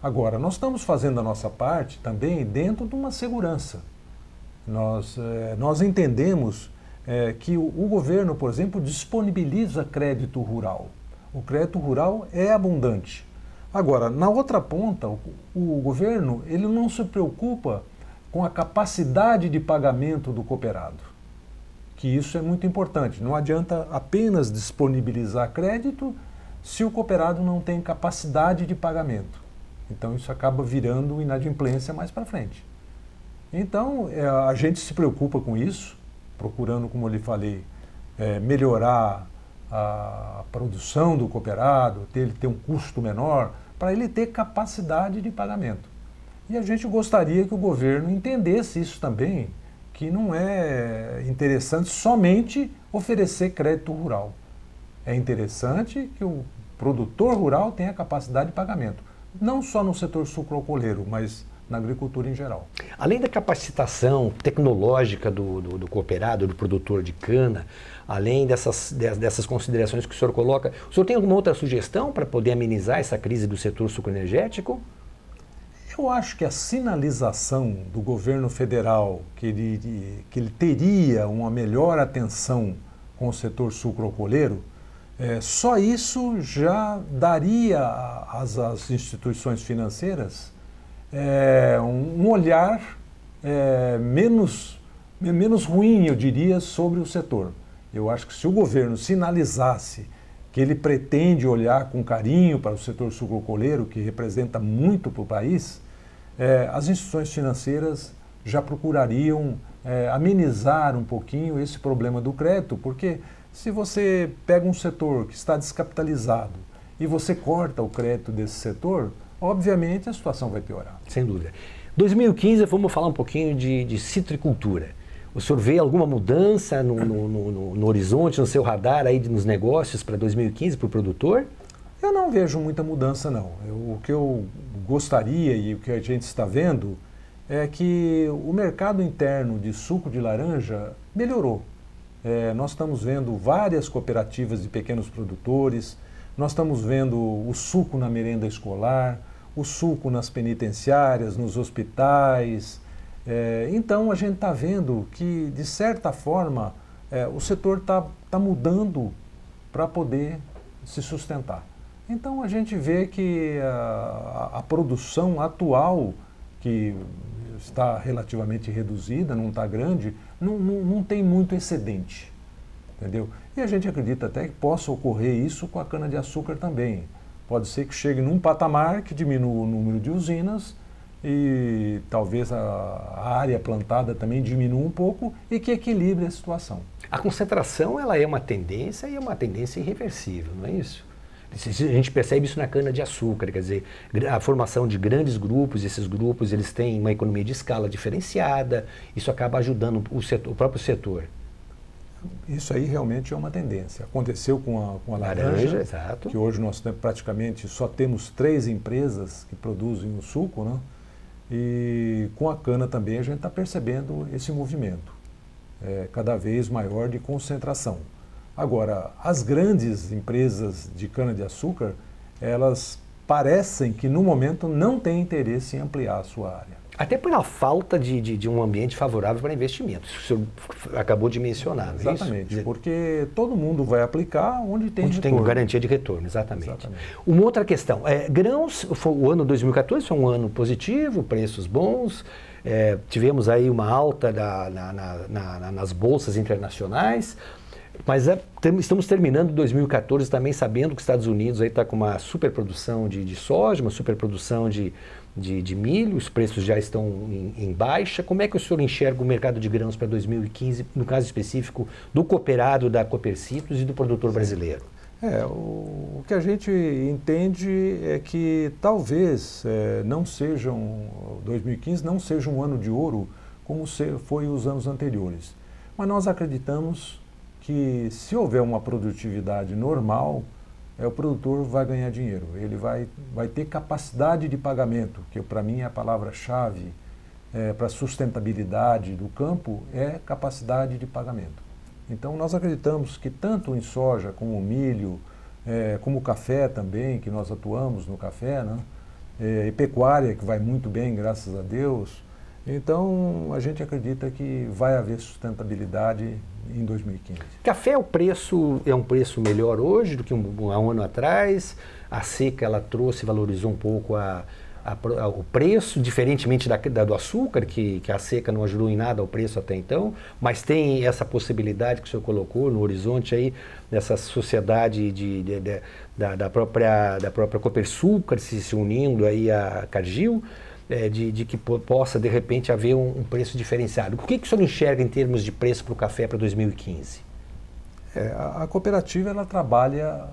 E: Agora, nós estamos fazendo a nossa parte também dentro de uma segurança. Nós entendemos que o governo, por exemplo, disponibiliza crédito rural. O crédito rural é abundante. Agora, na outra ponta, o governo ele não se preocupa com a capacidade de pagamento do cooperado, que isso é muito importante. Não adianta apenas disponibilizar crédito se o cooperado não tem capacidade de pagamento. Então isso acaba virando inadimplência mais para frente. Então a gente se preocupa com isso, procurando, como eu lhe falei, melhorar a produção do cooperado, ele ter um custo menor, para ele ter capacidade de pagamento. E a gente gostaria que o governo entendesse isso também, que não é interessante somente oferecer crédito rural. É interessante que o produtor rural tenha capacidade de pagamento. Não só no setor sucroalcooleiro, mas na agricultura em geral.
C: Além da capacitação tecnológica do cooperado, do produtor de cana, além dessas considerações que o senhor coloca, o senhor tem alguma outra sugestão para poder amenizar essa crise do setor sucroenergético?
E: Eu acho que a sinalização do governo federal que ele teria uma melhor atenção com o setor sucroalcooleiro, só isso já daria às instituições financeiras um olhar menos ruim, eu diria, sobre o setor. Eu acho que se o governo sinalizasse que ele pretende olhar com carinho para o setor sucroalcooleiro, que representa muito para o país, as instituições financeiras já procurariam amenizar um pouquinho esse problema do crédito, porque se você pega um setor que está descapitalizado e você corta o crédito desse setor, obviamente a situação vai piorar.
C: Sem dúvida. 2015, vamos falar um pouquinho de citricultura. O senhor vê alguma mudança no horizonte, no seu radar aí nos negócios para 2015 para o produtor?
E: Eu não vejo muita mudança, não. O que eu gostaria e o que a gente está vendo é que o mercado interno de suco de laranja melhorou. Nós estamos vendo várias cooperativas de pequenos produtores, nós estamos vendo o suco na merenda escolar, o suco nas penitenciárias, nos hospitais. Então a gente está vendo que, de certa forma, o setor está mudando para poder se sustentar. Então a gente vê que a produção atual, que está relativamente reduzida, não está grande, não tem muito excedente, entendeu? E a gente acredita até que possa ocorrer isso com a cana-de-açúcar também. Pode ser que chegue num patamar que diminua o número de usinas e talvez a área plantada também diminua um pouco e que equilibre a situação.
C: A concentração ela é uma tendência e é uma tendência irreversível, não é isso? A gente percebe isso na cana-de-açúcar, quer dizer, a formação de grandes grupos, esses grupos eles têm uma economia de escala diferenciada, isso acaba ajudando o próprio setor.
E: Isso aí realmente é uma tendência. Aconteceu com a laranja,
C: exato.
E: Que hoje nós praticamente só temos 3 empresas que produzem o suco, né? E com a cana também a gente está percebendo esse movimento cada vez maior de concentração. Agora, as grandes empresas de cana-de-açúcar, elas parecem que no momento não têm interesse em ampliar a sua área.
C: Até pela falta de um ambiente favorável para investimentos, que o senhor acabou de mencionar, não é isso?
E: Exatamente, porque todo mundo vai aplicar onde tem retorno.
C: Tem garantia de retorno, exatamente.
E: Exatamente.
C: Uma outra questão, grãos, o ano 2014 foi um ano positivo, preços bons, tivemos aí uma alta nas bolsas internacionais, mas estamos terminando 2014 também sabendo que os Estados Unidos está com uma superprodução de soja, uma superprodução de milho, os preços já estão em baixa. Como é que o senhor enxerga o mercado de grãos para 2015, no caso específico do cooperado da Copercitrus e do produtor brasileiro?
E: O que a gente entende é que talvez 2015 não seja um ano de ouro como foi os anos anteriores. Mas nós acreditamos que se houver uma produtividade normal, o produtor vai ganhar dinheiro, ele vai ter capacidade de pagamento, que para mim é a palavra-chave para a sustentabilidade do campo, é capacidade de pagamento. Então nós acreditamos que tanto em soja como milho, como café também, que nós atuamos no café, né? E pecuária, que vai muito bem, graças a Deus. Então a gente acredita que vai haver sustentabilidade em 2015.
C: Café é um preço melhor hoje do que há um ano atrás. A seca ela valorizou um pouco o preço, diferentemente do açúcar, que a seca não ajudou em nada ao preço até então, mas tem essa possibilidade que o senhor colocou no horizonte aí, dessa sociedade da própria Copersucar se unindo aí à Cargill, de que possa, de repente, haver um preço diferenciado. O que o senhor enxerga em termos de preço para o café para 2015?
E: A cooperativa ela trabalha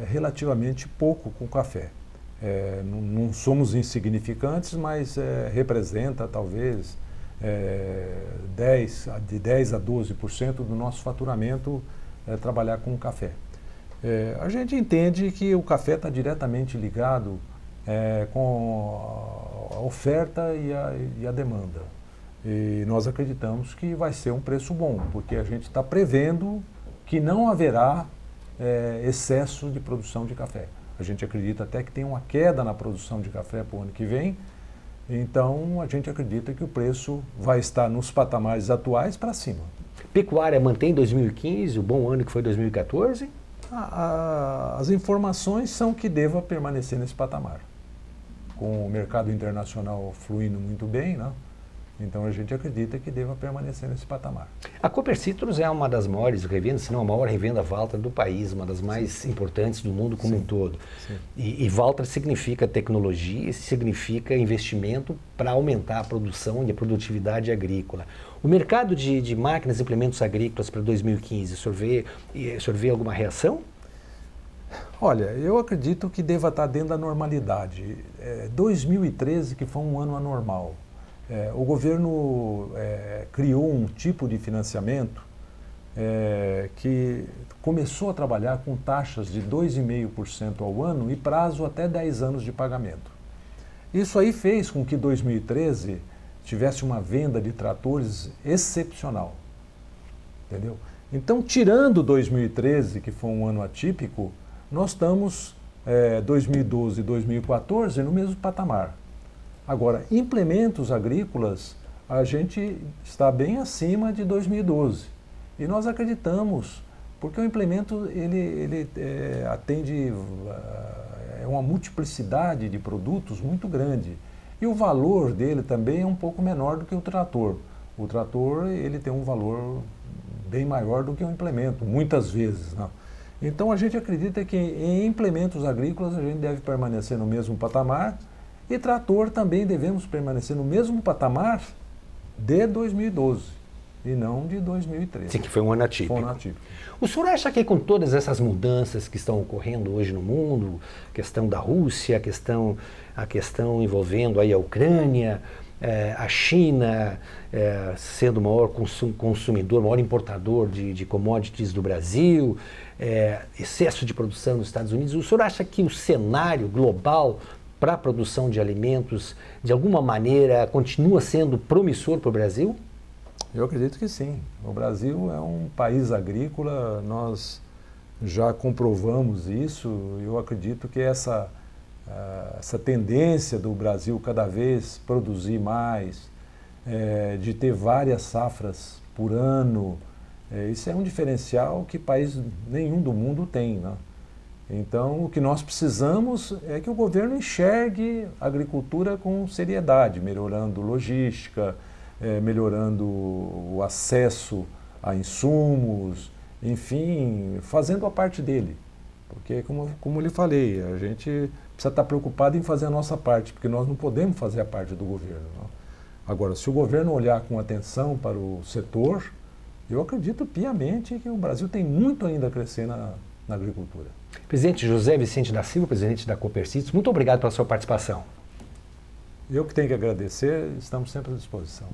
E: relativamente pouco com café. Não somos insignificantes, mas representa talvez de 10 a 12% do nosso faturamento trabalhar com café. A gente entende que o café está diretamente ligado com a oferta e a demanda. E nós acreditamos que vai ser um preço bom, porque a gente está prevendo que não haverá excesso de produção de café. A gente acredita até que tem uma queda na produção de café para o ano que vem, então a gente acredita que o preço vai estar nos patamares atuais para cima.
C: Pecuária mantém 2015, o bom ano que foi 2014?
E: As informações são que deva permanecer nesse patamar. Com o mercado internacional fluindo muito bem, né? Então a gente acredita que deva permanecer nesse patamar.
C: A Copercitrus é uma das maiores revendas, se não a maior revenda Valtra do país, uma das mais importantes do mundo como um todo. E Valtra significa tecnologia, significa investimento para aumentar a produção e a produtividade agrícola. O mercado de máquinas e implementos agrícolas para 2015, o senhor vê alguma reação?
E: Olha, eu acredito que deva estar dentro da normalidade. 2013 que foi um ano anormal. O governo criou um tipo de financiamento que começou a trabalhar com taxas de 2,5% ao ano e prazo até 10 anos de pagamento. Isso aí fez com que 2013 tivesse uma venda de tratores excepcional, entendeu? Então, tirando 2013, que foi um ano atípico, nós estamos 2012 e 2014 no mesmo patamar. Agora, implementos agrícolas, a gente está bem acima de 2012. E nós acreditamos, porque o implemento ele atende uma multiplicidade de produtos muito grande. E o valor dele também é um pouco menor do que o trator. O trator ele tem um valor bem maior do que o implemento, muitas vezes, né? Então a gente acredita que em implementos agrícolas a gente deve permanecer no mesmo patamar e trator também devemos permanecer no mesmo patamar de 2012 e não de 2013.
C: Sim, que foi um ano atípico.
E: Foi um ano atípico.
C: O senhor acha que com todas essas mudanças que estão ocorrendo hoje no mundo, questão da Rússia, a questão envolvendo aí a Ucrânia, a China sendo o maior consumidor, maior importador de commodities do Brasil, excesso de produção nos Estados Unidos, o senhor acha que o cenário global para a produção de alimentos, de alguma maneira, continua sendo promissor para o Brasil?
E: Eu acredito que sim. O Brasil é um país agrícola, nós já comprovamos isso. Eu acredito que essa tendência do Brasil cada vez produzir mais, de ter várias safras por ano, isso é um diferencial que país nenhum do mundo tem, né? Então, o que nós precisamos é que o governo enxergue a agricultura com seriedade, melhorando logística, melhorando o acesso a insumos, enfim, fazendo a parte dele. Porque, como eu lhe falei, a gente precisa estar preocupado em fazer a nossa parte, porque nós não podemos fazer a parte do governo, não. Agora, se o governo olhar com atenção para o setor, eu acredito piamente que o Brasil tem muito ainda a crescer na agricultura.
C: Presidente José Vicente da Silva, presidente da Copercitos, muito obrigado pela sua participação.
E: Eu que tenho que agradecer, estamos sempre à disposição.